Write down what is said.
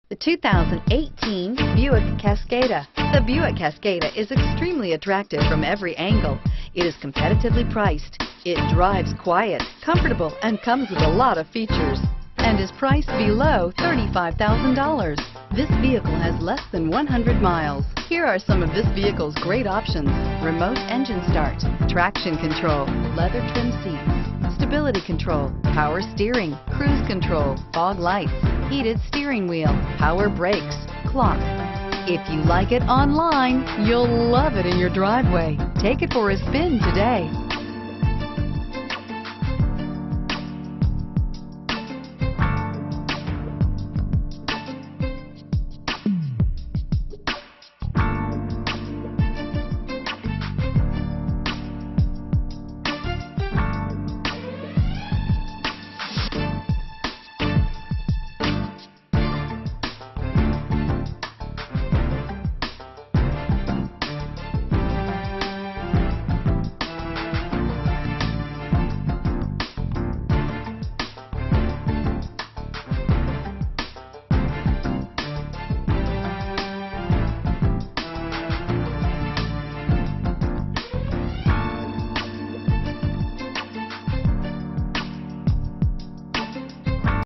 The 2018 Buick Cascada. The Buick Cascada is extremely attractive from every angle. It is competitively priced. It drives quiet, comfortable, and comes with a lot of features, and is priced below $35,000. This vehicle has less than 100 miles. Here are some of this vehicle's great options: remote engine start, traction control, leather trim seats, stability control, power steering, cruise control, fog lights, heated steering wheel, power brakes, clock. If you like it online, you'll love it in your driveway. Take it for a spin today.